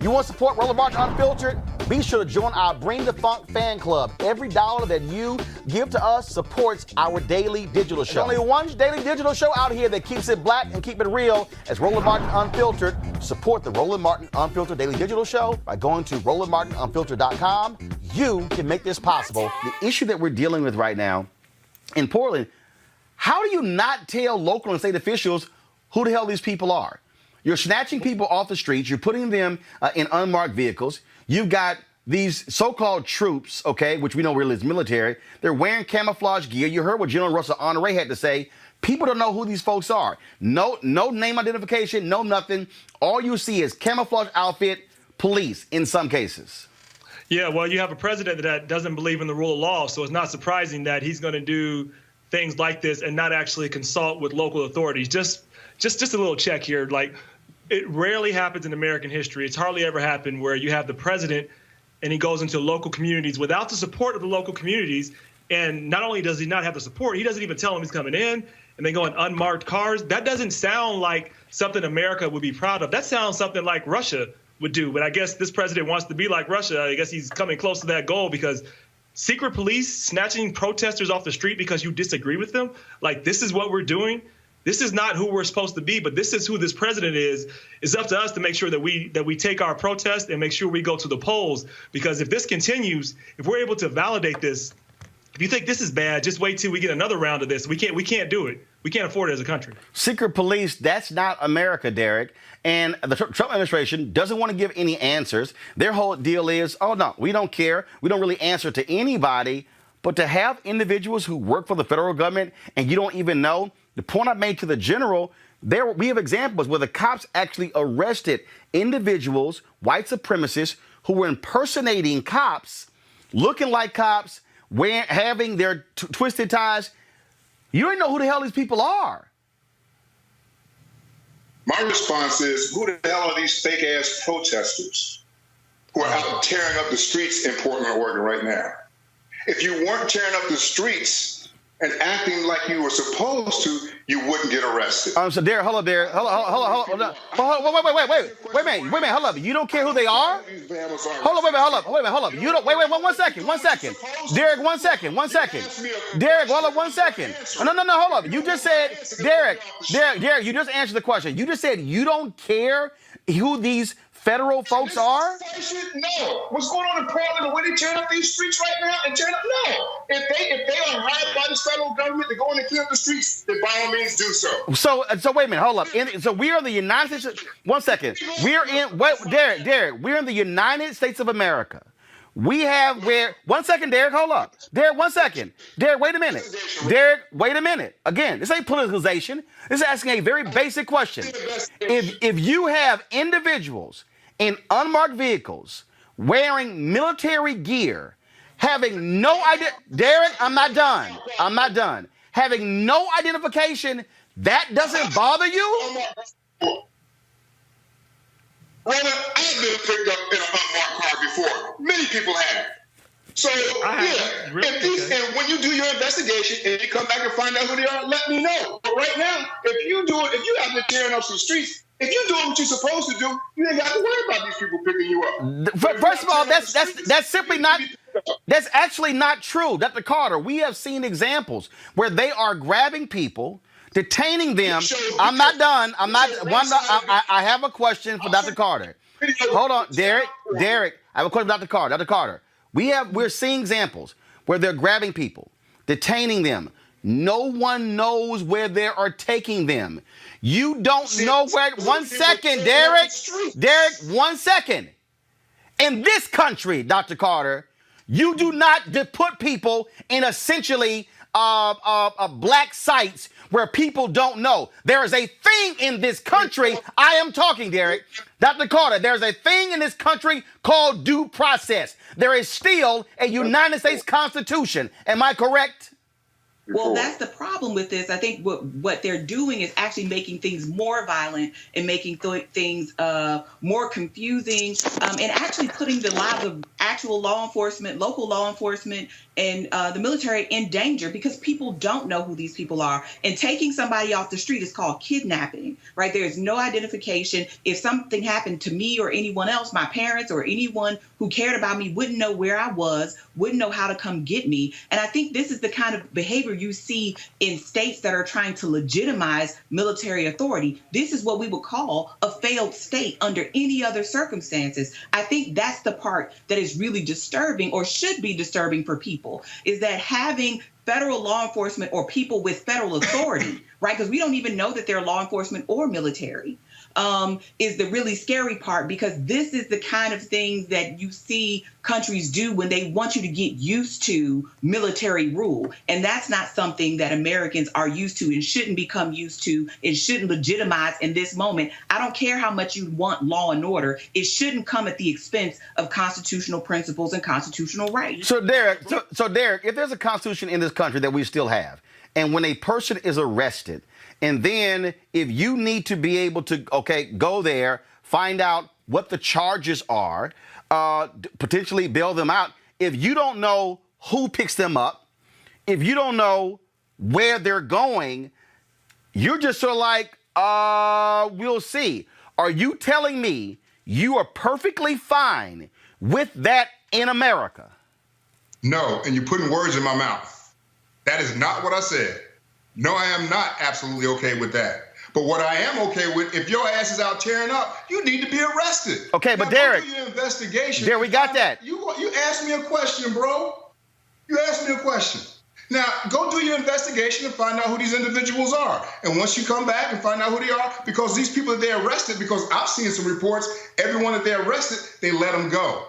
You want to support Roland Martin Unfiltered? Be sure to join our Bring the Funk fan club. Every dollar that you give to us supports our daily digital show. There's only one daily digital show out here that keeps it black and keep it real. As Roland Martin Unfiltered. Support the Roland Martin Unfiltered daily digital show by going to RolandMartinUnfiltered.com. You can make this possible. The issue that we're dealing with right now in Portland, how do you not tell local and state officials who the hell these people are? You're snatching people off the streets. You're putting them in unmarked vehicles. You've got these so-called troops, okay, which we know really is military. They're wearing camouflage gear. You heard what General Russell Honore had to say. People don't know who these folks are. No name identification, no nothing. All you see is camouflage outfit, police in some cases. Yeah, well, you have a president that doesn't believe in the rule of law, so it's not surprising that he's going to do things like this and not actually consult with local authorities. Just a little check here. Like, it rarely happens in American history. It's hardly ever happened where you have the president and he goes into local communities without the support of the local communities. And not only does he not have the support, he doesn't even tell them he's coming in, and they go in unmarked cars. That doesn't sound like something America would be proud of. That sounds something like Russia would do. But I guess this president wants to be like Russia. I guess he's coming close to that goal, because secret police snatching protesters off the street because you disagree with them, like, this is what we're doing. This is not who we're supposed to be, but this is who this president is. It's up to us to make sure that we take our protest and make sure we go to the polls. Because if this continues, if we're able to validate this, if you think this is bad, just wait till we get another round of this. We can't do it. We can't afford it as a country. Secret police, that's not America, Derrick. And the Trump administration doesn't want to give any answers. Their whole deal is, oh, no, we don't care. We don't really answer to anybody. But to have individuals who work for the federal government and you don't even know, the point I made to the general, we have examples where the cops actually arrested individuals, white supremacists, who were impersonating cops, looking like cops, having their twisted ties. You don't know who the hell these people are. My response is, who the hell are these fake-ass protesters who are out tearing up the streets in Portland, Oregon right now? If you weren't tearing up the streets and acting like you were supposed to, you wouldn't get arrested. So Derrick, hold up, Derrick. Hold on. Wait a minute, hold up. You don't care who they are? Hold up. You don't, wait, one second. Derrick, one second. Derrick, hold up 1 second. No, hold up. You just said, Derrick, you just answered the question. You just said you don't care who these federal folks are? No. What's going on in Portland, and when they tearing up these streets right now and tearing up? No. If they are hired by the federal government to go in and clear up the streets, then by all means do so. So wait a minute, hold up. So we are the United States. 1 second. Derrick, we're in the United States of America. We have where 1 second, Derrick, hold up. Derrick, 1 second. Derrick, wait a minute. Derrick, wait a minute. Again, this ain't politicalization. This is asking a very basic question. If you have individuals in unmarked vehicles, wearing military gear, having no idea. Derrick, I'm not done. Having no identification, that doesn't bother you? Roland, I've been picked up in an unmarked car before. Many people have. So, and when you do your investigation and you come back and find out who they are, let me know. But right now, if you have been tearing up some streets, if you're doing what you're supposed to do, you ain't got to worry about these people picking you up. First of all, that's simply not. That's actually not true, Dr. Carter. We have seen examples where they are grabbing people, detaining them. I'm not done. I have a question for Dr. Carter. Hold on, Derrick. I have a question for Dr. Carter. Dr. Carter, we're seeing examples where they're grabbing people, detaining them. No one knows where they are taking them. You don't know where. 1 second, Derrick. Derrick, 1 second. In this country, Dr. Carter, you do not put people in essentially black sites where people don't know. There is a thing in this country. I am talking, Derrick. Dr. Carter, there's a thing in this country called due process. There is still a United States Constitution. Am I correct? Well, that's the problem with this. I think what they're doing is actually making things more violent and making things more confusing, and actually putting the lives of actual law enforcement, local law enforcement, and the military in danger because people don't know who these people are. And taking somebody off the street is called kidnapping, right? There's no identification. If something happened to me or anyone else, my parents or anyone who cared about me wouldn't know where I was, wouldn't know how to come get me. And I think this is the kind of behavior you see in states that are trying to legitimize military authority. This is what we would call a failed state under any other circumstances. I think that's the part that is really disturbing, or should be disturbing for people, is that having federal law enforcement or people with federal authority, right? Because we don't even know that they're law enforcement or military, is the really scary part, because this is the kind of thing that you see countries do when they want you to get used to military rule. And that's not something that Americans are used to and shouldn't become used to and shouldn't legitimize in this moment. I don't care how much you want law and order. It shouldn't come at the expense of constitutional principles and constitutional rights. So Derrick, if there's a constitution in this country that we still have, and when a person is arrested, and then if you need to be able to, go there, find out what the charges are, potentially bail them out. If you don't know who picks them up, if you don't know where they're going, you're just sort of like, we'll see. Are you telling me you are perfectly fine with that in America? No, and you're putting words in my mouth. That is not what I said. No, I am not absolutely okay with that. But what I am okay with, if your ass is out tearing up, you need to be arrested. Okay, but Derrick, your investigation. Derrick, we got that. You asked me a question, bro. You asked me a question. Now, go do your investigation and find out who these individuals are. And once you come back and find out who they are, because these people that they arrested, because I've seen some reports, everyone that they arrested, they let them go.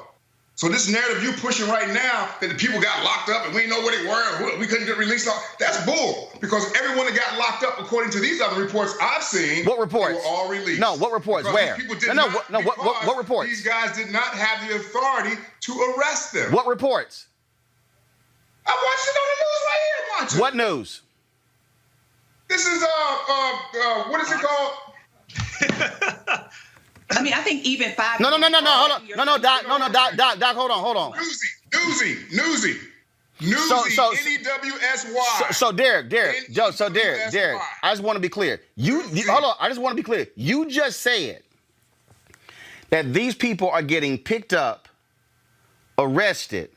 So this narrative you pushing right now that the people got locked up and we didn't know where they were, we couldn't get released, that's bull. Because everyone that got locked up, according to these other reports I've seen, what reports? They were all released. No, what reports? Because where? What reports? These guys did not have the authority to arrest them. What reports? I watched it on the news right here. Watch it. What news? This is what is it called? I mean, I think even 5 No, hold on. Doc, hold on. Newsy. N-E-W-S-Y. So Derrick, I just want to be clear. Hold on, I just want to be clear. You just said that these people are getting picked up, arrested,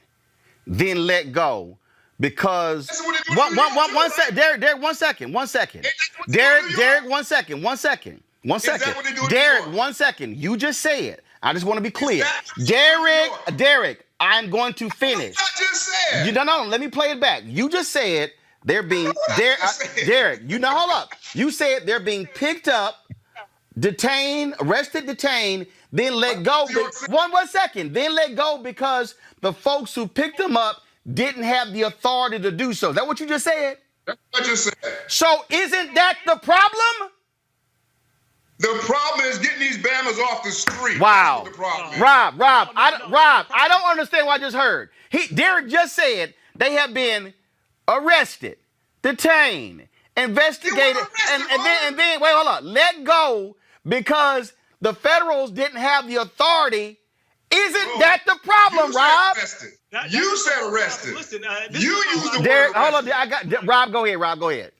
then let go because Derrick, 1 second. Derrick, 1 second. Derrick, 1 second. You just say it. I just want to be clear. Derrick, I'm going to finish. I just said. No, let me play it back. You just said they're being Derrick, hold up. You said they're being picked up, arrested, detained, then let go. 1 second. Then let go because the folks who picked them up didn't have the authority to do so. Is that what you just said? That's what I just said. So isn't that the problem? The problem is getting these Bammers off the street. Wow. That's what the problem is. Rob, I don't understand what I just heard. Derrick just said they have been arrested, detained, investigated, and then wait, hold on, let go because the federals didn't have the authority. Isn't that the problem, Rob? You said arrested. Listen, you used the Derrick, word hold on. Rob, go ahead.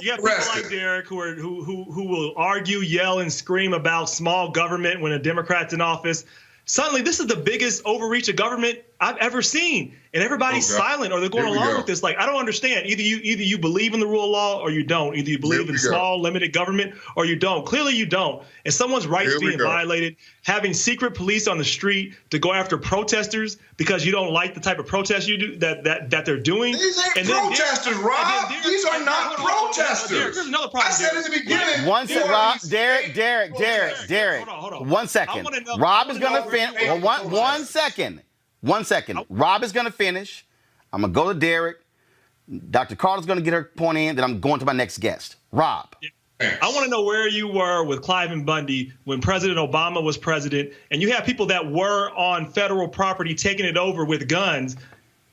You have people like Derrick who will argue, yell, and scream about small government when a Democrat's in office. Suddenly, this is the biggest overreach of government I've ever seen, and everybody's silent or they're going along with this. Like, I don't understand. Either you believe in the rule of law or you don't. Either you believe in small, limited government or you don't. Clearly, you don't. And someone's rights being violated, having secret police on the street to go after protesters because you don't like the type of protest you do that they're doing. These ain't protesters, Rob. These are not protesters. There's another problem. I said in the beginning. One second, Rob. Derrick. Hold on. 1 second. Rob is going to finish. 1 second. 1 second. Rob is going to finish. I'm going to go to Derrick. Dr. Carter's going to get her point in. Then I'm going to my next guest. Rob. I want to know where you were with Clive and Bundy when President Obama was president, and you have people that were on federal property taking it over with guns.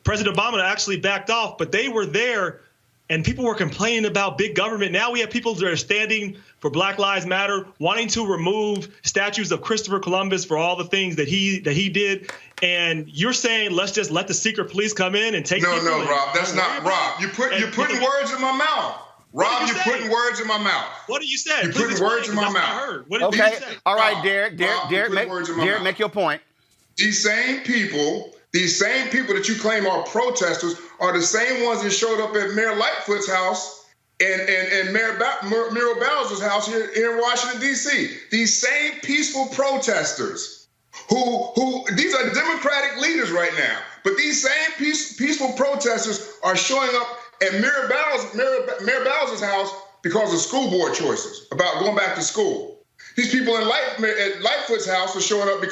President Obama actually backed off, but they were there and people were complaining about big government. Now we have people that are standing for Black Lives Matter, wanting to remove statues of Christopher Columbus for all the things that he did. And you're saying, let's just let the secret police come in and take people. No, Rob, that's not Rob. You're putting words in my mouth. Rob, you're putting words in my mouth. What did you say? You're putting words in my mouth. What did you say? All right, Derrick, make your point. These same people that you claim are protesters are the same ones that showed up at Mayor Lightfoot's house and Muriel Bowser's house here in Washington, D.C. These same peaceful protesters who these are Democratic leaders right now, but these same peaceful protesters are showing up at Mayor Bowser's house because of school board choices about going back to school. These people at Lightfoot's house are showing up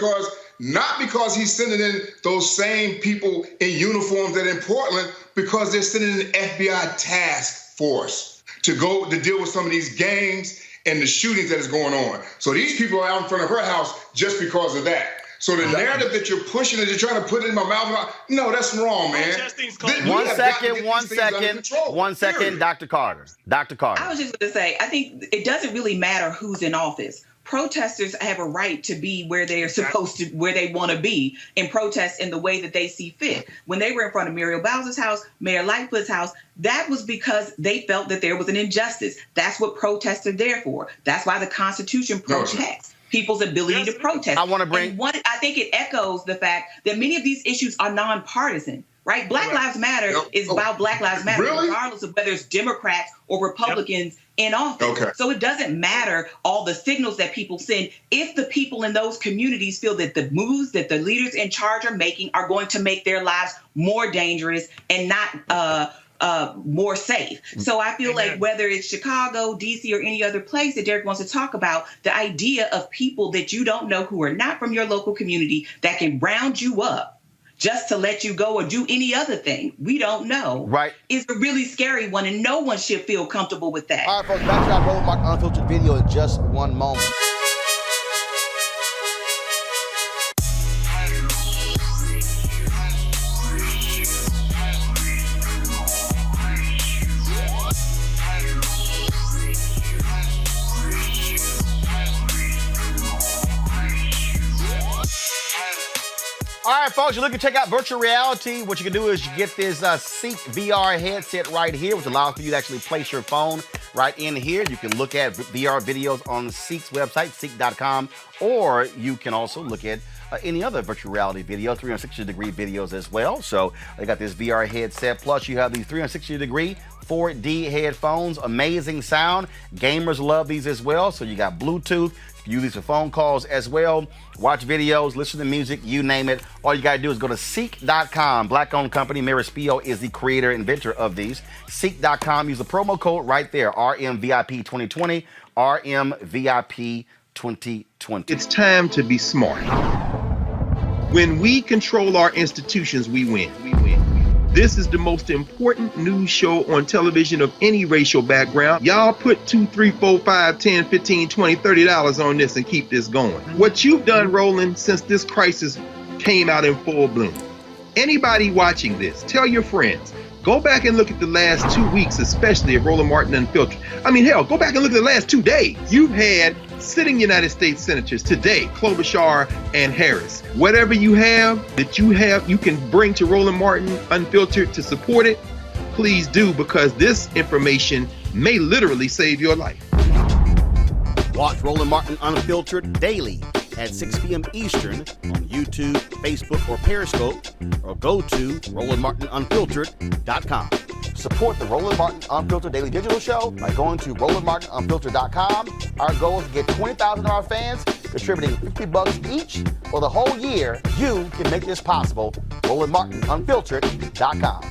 not because he's sending in those same people in uniforms that in Portland, because they're sending in an FBI task force to deal with some of these gangs and the shootings that is going on. So these people are out in front of her house just because of that. So the narrative that you're pushing, that you're trying to put in my mouth, no, that's wrong, man. One second, Dr. Carter. I was just going to say, I think it doesn't really matter who's in office. Protesters have a right to be where they are supposed to, where they want to be, and protest in the way that they see fit. When they were in front of Muriel Bowser's house, Mayor Lightfoot's house, that was because they felt that there was an injustice. That's what protests are there for. That's why the Constitution protects people's ability to protest. I think it echoes the fact that many of these issues are nonpartisan. Right? Black Lives Matter is about Black Lives Matter, regardless of whether it's Democrats or Republicans in office. Okay. So it doesn't matter all the signals that people send if the people in those communities feel that the moves that the leaders in charge are making are going to make their lives more dangerous and not more safe. So I feel like whether it's Chicago, D.C., or any other place that Derrick wants to talk about, the idea of people that you don't know who are not from your local community that can round you up just to let you go or do any other thing, we don't know, is a really scary one, and no one should feel comfortable with that. All right, folks, back to our Roland Martin Unfiltered video in just one moment. All right, folks, you're looking to check out virtual reality. What you can do is you get this Seek VR headset right here, which allows for you to actually place your phone right in here. You can look at VR videos on Seek's website, seek.com, or you can also look at any other virtual reality video, 360-degree videos as well. So they got this VR headset, plus you have these 360-degree 4D headphones, amazing sound. Gamers love these as well. So you got Bluetooth. Use these for phone calls as well. Watch videos, listen to music, you name it. All you gotta do is go to Seek.com. Black-owned company. Mary Spio is the creator and inventor of these. Seek.com. Use the promo code right there, RMVIP2020, RMVIP2020. It's time to be smart. When we control our institutions, we win. This is the most important news show on television of any racial background. Y'all put $2, $3, $4, $5, $10, $15, $20, $30 on this and keep this going. What you've done, Roland, since this crisis came out in full bloom. Anybody watching this, tell your friends. Go back and look at the last 2 weeks, especially of Roland Martin Unfiltered. I mean, hell, go back and look at the last 2 days. You've had sitting United States senators today, Klobuchar and Harris. Whatever you have, you can bring to Roland Martin Unfiltered to support it, please do, because this information may literally save your life. Watch Roland Martin Unfiltered daily at 6 p.m. Eastern on YouTube, Facebook, or Periscope, or go to RolandMartinUnfiltered.com. Support the Roland Martin Unfiltered Daily Digital Show by going to RolandMartinUnfiltered.com. Our goal is to get 20,000 of our fans contributing $50 each for the whole year. You can make this possible. RolandMartinUnfiltered.com.